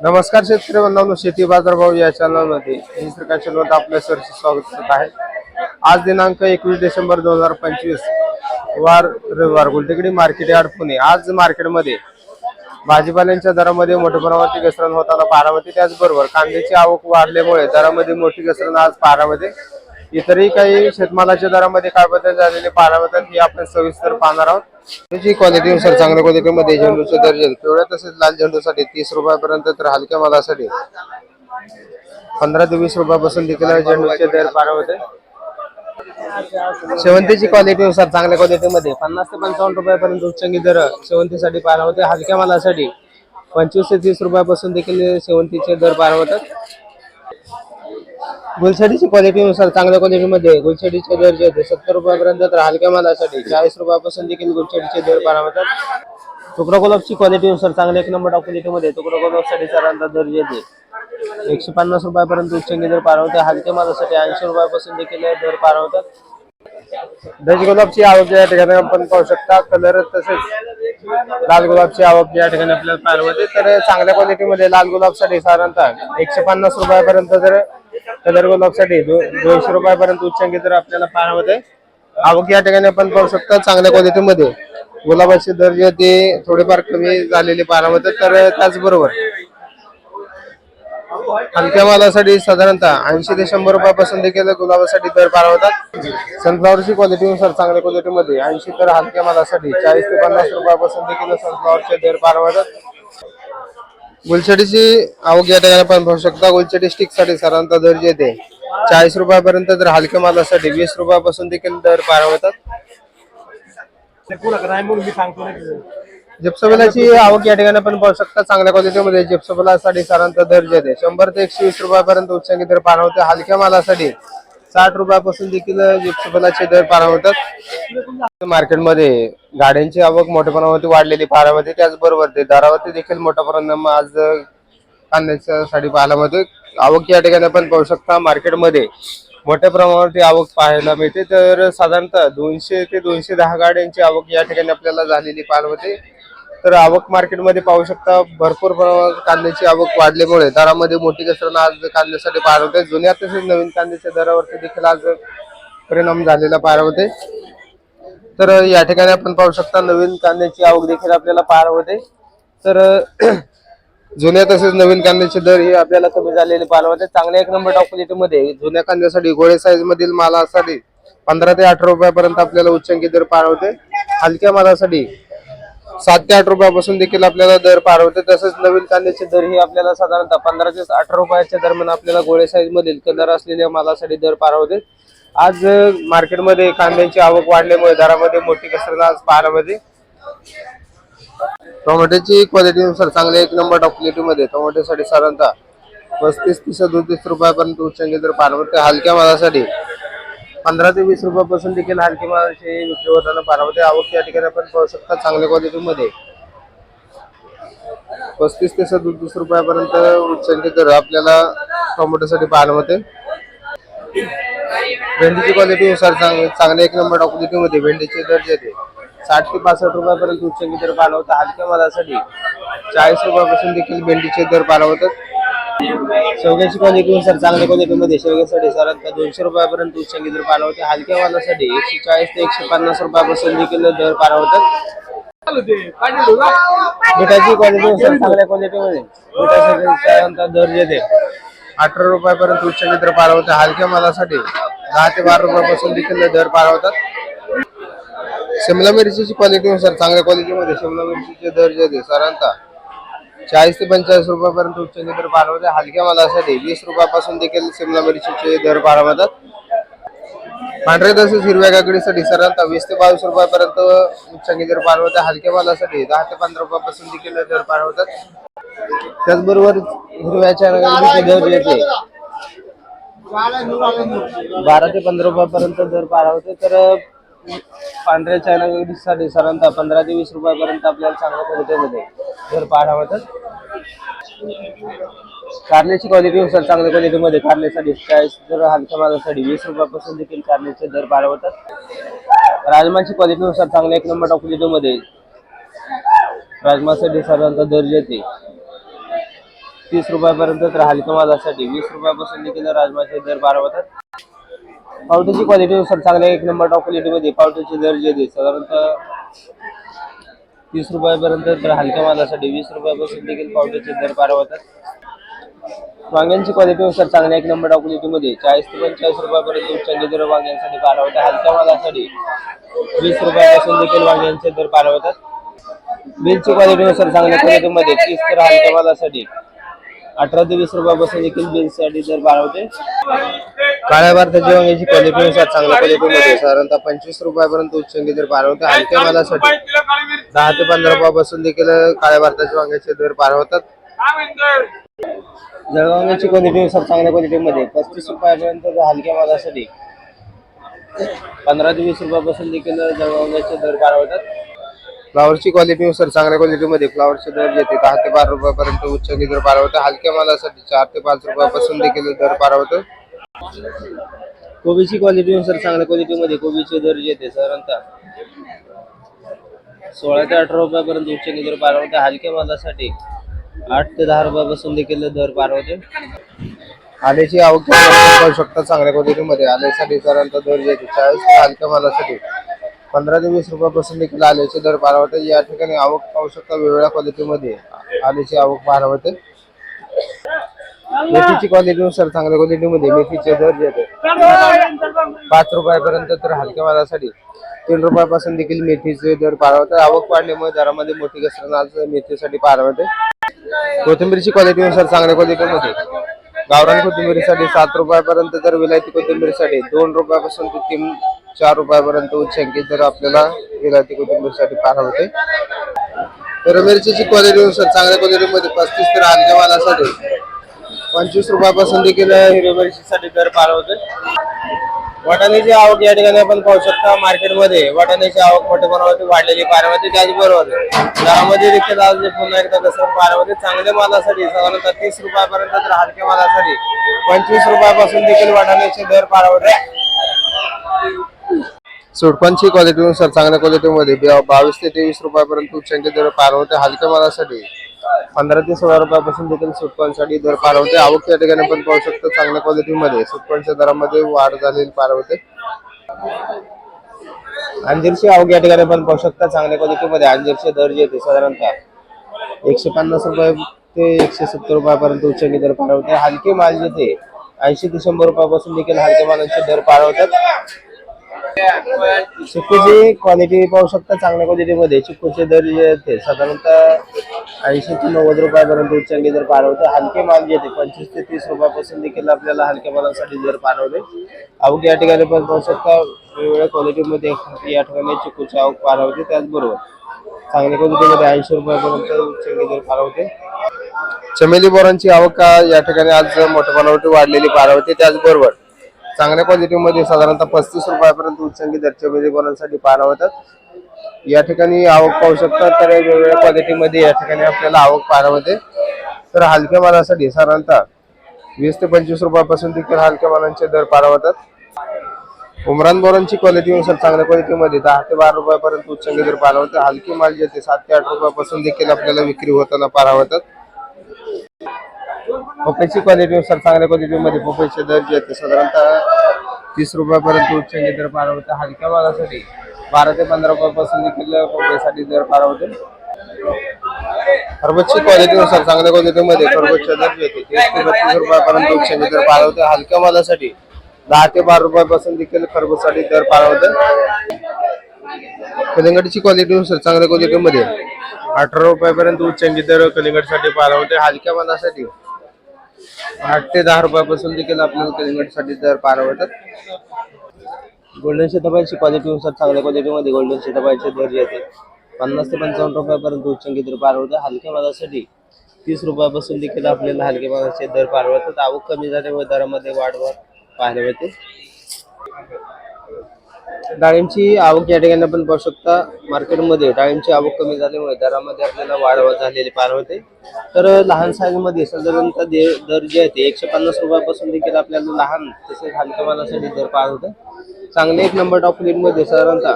नमस्कार शेतकरी बंधूंनो, शेती बाजारभाव या चॅनलमध्ये मी श्रीकांत शेलवंत आपल्या सरचे स्वागत करत आहे। आज दिनांक 21 डिसेंबर 2025 वार रविवार गुलटेकडी मार्केट यार्ड पुणे। आज मार्केटमध्ये भाजीपाल्यांच्या दरामध्ये मोठ्या प्रमाणात घसरण होताना पाहायला मिळते। त्याचबरोबर कांद्याची आवक वाढल्यामुळे दरामध्ये मोठी घसरण आज पाहायला मिळते। इतरही काही शेतमालाच्या दरामध्ये काय बदल झालेले पाहायला मिळतात हे आपण सविस्तर पाहणार आहोत। त्याची क्वालिटीनुसार चांगल्या क्वालिटीमध्ये झेंडूचे दर्जे पिवळ्या तसेच लाल झेंडूसाठी 30 रुपयापर्यंत तर हलक्या मालासाठी 15 ते 20 रुपयापासून देखील झेंडूचे दर पाहायला मिळते। शेवंतीची क्वालिटीनुसार चांगल्या क्वालिटीमध्ये 50 ते 55 रुपयापर्यंत उच्चांकी दर शेवंतीसाठी पाहायला मिळते। हलक्या मालासाठी 25 ते 30 रुपयापासून देखील शेवंतीचे दर पाहायला मिळतात। गुलछडीची क्वालिटीनुसार चांगल्या क्वालिटीमध्ये गुलछडीचे दर जे 70 रुपयापर्यंत तर हलक्या मालासाठी 40 रुपयापासून देखील गुलछडीचे दर पाहायला मिळतात। तुकडा गुलाबची क्वालिटीनुसार चांगल्या 1 नंबर क्वालिटीमध्ये तुकडा गुलाबसाठी साधारणतः दर जे 150 रुपयापर्यंत उच्चांकी दर पाहायला मिळतात। हलक्या मालासाठी 80 रुपयापासून देखील दर पाहायला मिळतात। डच गुलाबची आवक या ठिकाणी आपण पाहू शकता। कलर तसेच लाल गुलाबची आवक या ठिकाणी आपल्याला पाहायला मिळते। तर चांगल्या क्वालिटीमध्ये लाल गुलाबसाठी साधारणतः 150 रुपयापर्यंत तर कलर गुलाबसाठी 200 रुपयापर्यंत उच्चांकी दर आपल्याला पाहायला मिळते। आवक या ठिकाणी आपण पाहू शकता। चांगल्या क्वालिटीमध्ये गुलाबाचे दर जे ते थोडेफार कमी झालेले पाहायला मिळतात। तर त्याचबरोबर हलक्या मालासाठी साधारणतः 80 ते 100 रुपयापासून देखील गुलाबासाठी दर पाहायला मिळतात। सनफ्लॉवरची क्वालिटीनुसार चांगल्या क्वालिटीमध्ये 80 तर हलक्या मालासाठी 40 ते 50 रुपयापासून देखील सनफ्लॉवरचे दर पाहायला मिळतात। गुलछडीची आवक या ठिकाणी आपण पाहू शकता। गुलछडी स्टिक साठी साधारणतः दर जे ते 40 रुपयापर्यंत तर हलक्या मालासाठी 20 रुपयापासून देखील दर पाहायला मिळतात। जिप्सोबेलाची आवक या ठिकाणी आपण पाहू शकता। चांगल्या क्वालिटीमध्ये जिप्सोबेलासाठी साधारणतः दर जे ते 100 ते 120 रुपयापर्यंत उच्चांकी दर पाहायला मिळते। हलक्या मालासाठी 60 रुपयापासून देखील जिप्सोबेलाचे दर पाहायला मिळतात। मार्केटमध्ये गाड्यांची आवक मोठ्या प्रमाणात वाढलेली पाहायला मिळते। त्याचबरोबर ते दरावरती देखील मोठ्या प्रमाणात आज कांद्यासाठी पाहायला मिळते। आवक या ठिकाणी आपण पाहू शकता। मार्केटमध्ये मोठ्या प्रमाणात आवक पाहायला मिळते। तर साधारणतः 200 ते 210 गाड्यांची आवक या ठिकाणी आपल्याला झालेली पाहायला मिळते। तर आवक मार्केटमध्ये पाहू शकता। भरपूर प्रमाणात कांद्याची आवक वाढल्यामुळे दरामध्ये मोठी घसरण आज कांद्यासाठी पाहायला मिळते। जुन्या तसेच नवीन कांद्याच्या दरावरती देखील आज परिणाम झालेला पाहायला मिळते। तर या ठिकाणी आपण पाहू शकता नवीन कांद्याची आवक देखील आपल्याला पाहायला मिळते। तर जुन्या तसेच नवीन कांद्याचे दर हे आपल्याला कमी झालेले पाहायला मिळते। चांगल्या 1 नंबर क्वालिटीमध्ये जुन्या कांद्यासाठी गोळे साईज मधील मालासाठी 15 ते 18 रुपयापर्यंत आपल्याला उच्चांकी दर पाहायला मिळते। हलक्या मालासाठी 7 ते 8 रुपयापासून देखील आपल्याला दर पाहायला मिळते। तसेच नवीन कांद्याचे दर हे आपल्याला साधारणतः 15 ते 18 रुपयाच्या दरम्यान आपल्याला गोळे साईज मधील कलर असलेल्या मालासाठी दर पाहायला मिळते। आज मार्केटमध्ये कांद्याची आवक वाढल्यामुळे दरामध्ये मोठी घसरण आज पाहायला मिळते। टोमॅटोची क्वालिटीनुसार चांगल्या 1 नंबर क्वालिटीमध्ये टोमॅटोसाठी साधारणतः 35 ते 37 रुपयापर्यंत उच्चांकी दर पाहायला मिळते। हलक्या मालासाठी 15 ते 20 रुपयापासून देखील हलकी मालाची विक्री होताना पाहायला मिळते। आवक या ठिकाणी आपण पाहू शकता। चांगल्या क्वालिटीमध्ये 35 ते 37 रुपयापर्यंत उच्चांकी दर आपल्याला टोमॅटोसाठी पाहायला मिळते। भेंडीची क्वालिटीनुसार चांगल्या 1 नंबर क्वालिटीमध्ये भेंडीचे दर जे 60 ते 65 रुपयापर्यंत उच्चांकी दर पाहायला मिळतात। हलक्या मालासाठी 40 रुपयापासून देखील भेंडीचे दर पाहायला मिळतात। शेवग्याची क्वालिटीनुसार चांगल्या क्वालिटीमध्ये शेवग्यासाठी साधारणतः 200 रुपयापर्यंत उच्चांकी दर पाहायला मिळते। हलक्या मालासाठी 140 ते 150 रुपयापासून देखील दर पाहायला मिळतात। बिटाची क्वालिटीनुसार चांगल्या क्वालिटीमध्ये बिटासाठी साधारणतः दर जे 18 रुपयापर्यंत उच्चांकी दर पाहायला मिळते। हलक्या मालासाठी 10 ते 12 रुपयापासून देखील दर पाहायला मिळतात। शिमला मिरचीची क्वालिटीनुसार चांगल्या क्वालिटीमध्ये शिमला मिरचीचे दर जे साधारणतः 40 ते 45 रुपयापर्यंत उच्चांकी दर पाहायला मिळते। हलक्या मालासाठी 20 रुपयापासून देखील शिमला मिरचीचे दर पाहायला मिळतात। पांढऱ्या तसेच हिरव्या काकडीसाठी साधारणतः 20 ते 22 रुपयापर्यंत उच्चांकी दर पाहायला मिळते। हलक्या मालासाठी 10 ते 15 रुपयापासून देखील दर पाहायला मिळतात। त्याचबरोबर हिरव्याच्या काकडीचे दर येते 12 ते 15 रुपयापर्यंत दर पाहायला मिळते। तर पांढऱ्या चायना काकडीसाठी साधारणतः 15 ते 20 रुपयापर्यंत आपल्याला चांगल्या क्वालिटीमध्ये दर पाहायला मिळतात। कारल्याची क्वालिटीनुसार चांगल्या क्वालिटीमध्ये कारल्यासाठी 40 तर हलक्या मालासाठी 20 रुपयापासून देखील कारल्याचे दर पाहायला मिळतात। राजमाची क्वालिटीनुसार चांगल्या 1 नंबर क्वालिटीमध्ये राजमासाठी साधारणतः दर येते 30 रुपयापर्यंत, तर हलक्या मालासाठी 20 रुपयापासून देखील राजमाचे दर पाहायला मिळतात. पावट्याची क्वालिटीनुसार चांगल्या एक नंबर टॉप क्वालिटीमध्ये पावट्याचे दर जे आहेत साधारणतः 30 रुपयापर्यंत, तर हलक्या मालासाठी 20 रुपयापासून देखील पावट्याचे दर पाहायला मिळतात. वांग्यांची क्वालिटीनुसार चांगल्या एक नंबर टॉप क्वालिटीमध्ये 40 ते 45 रुपयापर्यंत उच्चांकी दर वांग्यांसाठी पाहायला मिळतात. हलक्या मालासाठी 20 रुपयापासून देखील वांग्यांचे दर पाहायला मिळतात. बिलची क्वालिटीनुसार चांगल्या क्वालिटीमध्ये 30 तर हलक्या मालासाठी 18 ते 20 रुपयापासून देखील बिलसाठी दर पाहायला मिळते. काळ्या भारताची वांग्याची क्वालिटीनुसार चांगल्या क्वालिटीमध्ये साधारणतः 25 रुपयापर्यंत उच्चांकी दर पाहायला मिळते. हलक्या मालासाठी 10 ते 15 रुपयापासून देखील काळ्या भारताच्या वांग्याचे दर पाहायला होतात. जळगावची क्वालिटीनुसार चांगल्या क्वालिटीमध्ये 35 रुपयापर्यंत, हलक्या मालासाठी 15 ते 20 रुपयापासून देखील जळगावचे दर पाहायला होतात. फ्लावरची क्वालिटीनुसार चांगल्या क्वालिटीमध्ये फ्लावरचे दर येते 10 ते 12 रुपयापर्यंत उच्चांकी दर पाहायला होतात. हलक्या मालासाठी 4 ते 5 रुपयापासून देखील दर पाहायला होतात. कोबीची क्वालिटीनुसार चांगल्या क्वालिटीमध्ये कोबीचे दर येते साधारणतः 16 ते 18 रुपयापर्यंत उच्चांकी दर पाहायला होते. हलक्या मालासाठी 8 ते 10 रुपयापासून देखील दर पाहायला होते. आल्याची आवक पाहू शकता चांगल्या क्वालिटीमध्ये आल्यासाठी साधारणतः दर येते 40, हलक्या मालासाठी 15 ते 20 रुपयापासून देखील आल्याचे दर पाहायला होते. या ठिकाणी आवक पाहू शकता वेगवेगळ्या क्वालिटीमध्ये आल्याची आवक पाहायला होते. मेथीची क्वालिटीनुसार चांगल्या क्वालिटीमध्ये मेथीचे दर येते 5 रुपयापर्यंत, तर हलक्या मालासाठी 3 रुपयापासून देखील मेथीचे दर पाहायला होते. आवक वाढल्यामुळे दरामध्ये मोठी घसरण आज मेथीसाठी पाहायला होते. कोथिंबीरची क्वालिटीनुसार चांगल्या क्वालिटीमध्ये गावरान कोथिंबीरीसाठी 7 रुपयापर्यंत, तर विलायती कोथिंबीरीसाठी 2 रुपयापासून ते 3-4 रुपयापर्यंत उच्चांकी दर आपल्याला विलायती कोथिंबीरीसाठी पाहायला होते. तर मिरचीची क्वालिटीनुसार चांगल्या क्वालिटीमध्ये 35, तर हलक्या मालासाठी 25 रुपयापासून देखील हिरव्या मिरचीसाठी दर पाहायला होते. वाटाण्याची आवक या ठिकाणी आपण पाहू शकता मार्केटमध्ये वाटाण्याची आवक मोठ्या प्रमाणात वाढलेली पाहायला मिळते. त्याचबरोबर दरामध्ये देखील आज पुन्हा एकदा घसरण पाहायला मिळते. चांगल्या मालासाठी साधारणतः 30 रुपयापर्यंत, तर हलक्या मालासाठी 25 रुपयापासून देखील वाटाण्याचे दर पाहायला मिळते. सुडकांची क्वालिटीनुसार चांगल्या क्वालिटीमध्ये 22 ते 23 रुपयापर्यंत उच्चांकी दर पाहायला होते. हलक्या मालासाठी 15 ते 16 रुपयापासून देखील सुटकांसाठी दर पाहायला होते. आवक या ठिकाणी आपण पाहू शकतो चांगल्या क्वालिटीमध्ये सुटकांच्या दरामध्ये वाढ झालेली पाहायला होते. अंजीरची आवक या ठिकाणी आपण पाहू शकता चांगल्या क्वालिटीमध्ये अंजीरचे दर जे येते साधारणतः 150 रुपये ते 170 रुपयापर्यंत उच्चांकी दर पाहायला होते. हलके माल जे ते 80 ते 100 रुपयापासून देखील हलक्या मालांचे दर पाहायला होतात. चिक्कूची क्वालिटी पाहू शकता चांगल्या क्वालिटीमध्ये चिक्कूचे दर जे आहेत साधारणतः 80 ते 90 रुपयापर्यंत उच्चांकी दर पाहायला होते. हलके माल जे येते 25 ते 30 रुपयापासून देखील आपल्याला हलक्या मालांसाठी दर पाहायला होते. आवक या ठिकाणी पण पाहू शकता वेगवेगळ्या क्वालिटीमध्ये या ठिकाणी चिक्कूची आवक पाहायला होते. त्याचबरोबर चांगल्या क्वालिटीमध्ये 80 रुपयापर्यंत उच्चांकी दर पाहायला होते. चमेली बोरांची आवक या ठिकाणी आज मोठ्या प्रमाणावर वाढलेली पाहायला होते. त्याचबरोबर चांगल्या क्वालिटीमध्ये साधारणतः 35 रुपयापर्यंत उच्चांकी दर चमेली बोरांसाठी पाहायला होतात. या ठिकाणी आवक पाहू शकता तर वेगवेगळ्या क्वालिटीमध्ये या ठिकाणी आपल्याला आवक पाहायला होते. तर हलक्या मालासाठी साधारणतः 20 ते 25 रुपयापासून देखील हलक्या मालांचे दर पाहायला होतात. उमरान बोरांची क्वालिटीनुसार चांगल्या क्वालिटीमध्ये 10 ते 12 रुपयापर्यंत उच्चांकी दर पाहायला होते. हलकी माल जे ते 7 ते 8 रुपयापासून देखील आपल्याला विक्री होताना पाहायला होतात. पपईची क्वालिटीनुसार चांगल्या क्वालिटीमध्ये पपईचे दर जे आहेत साधारणतः 30 रुपयापर्यंत उच्चांकी दर पाहायला होते. हलक्या मालासाठी 12 ते 15 रुपयापासून देखील पपईसाठी दर पाहायला होते. खरबूजची क्वालिटीनुसार चांगल्या क्वालिटीमध्ये खरबूजचे दर जे आहेत 30 ते 32 रुपयापर्यंत उच्चांकी दर पाहायला होते. हलक्या मालासाठी 10 ते 12 रुपयापासून देखील खरबूजसाठी दर पाहायला होते. कलिंगडची क्वालिटीनुसार चांगल्या क्वालिटीमध्ये 18 रुपयापर्यंत उच्चांकी दर कलिंगडसाठी पाहायला होते. हलक्या मालासाठी 8 ते 10 रुपयापासून देखील आपल्याला कलिंगडसाठी दर पाहायला होतात. गोल्डन सीताफळाची क्वालिटीनुसार चांगल्या क्वालिटीमध्ये गोल्डन सीताफळाचे दर जे आहेत 50 ते 55 रुपयापर्यंत उच्चांकी दर पाहायला होते. हलक्या मालासाठी 30 रुपयापासून देखील आपल्याला हलक्या मालाचे दर पाहायला होतात. आवक कमी झाल्यामुळे दरामध्ये वाढ पाहायला मिळते. डाळिंबची आवक या ठिकाणी आपण पाहू शकता मार्केटमध्ये डाळिंबची आवक कमी झाल्यामुळे दरामध्ये आपल्याला वाढ झालेली पाहायला होते. तर लहान साईजमध्ये साधारणतः दर जे आहे 150 रुपयापासून देखील आपल्याला लहान तसेच हलक्या मालासाठी दर पाहायला होते. चांगले एक नंबर टॉप क्वालिटीमध्ये साधारणतः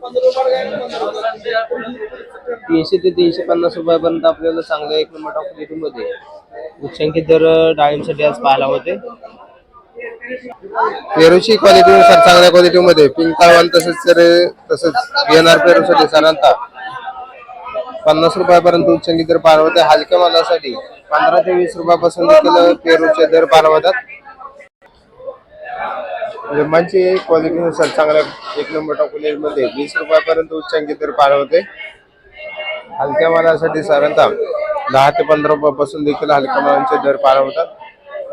300 ते 350 रुपयापर्यंत आपल्याला चांगल्या एक नंबर टॉप क्वालिटी मध्ये उच्चांकित दर डाळींसाठी आज पाहायला होते. पेरूची क्वालिटीनुसार चांगल्या क्वालिटीमध्ये पिंक काळवान तसंच घेणार पेरूसाठी साधारणतः 50 रुपयापर्यंत उच्चांकित दर पाहायला होते. हलक्या मालासाठी 15 ते 20 रुपयापासून देखील पेरूचे दर पाहायला होतात. लिंबांची क्वालिटीनुसार चांगल्या एक नंबर टॉप क्वालिटीमध्ये 20 रुपयापर्यंत उच्चांकित दर पाहायला होते. हलक्या मालासाठी साधारणतः 10 ते 15 रुपयापासून देखील हलक्या मालांचे दर पाहायला होतात.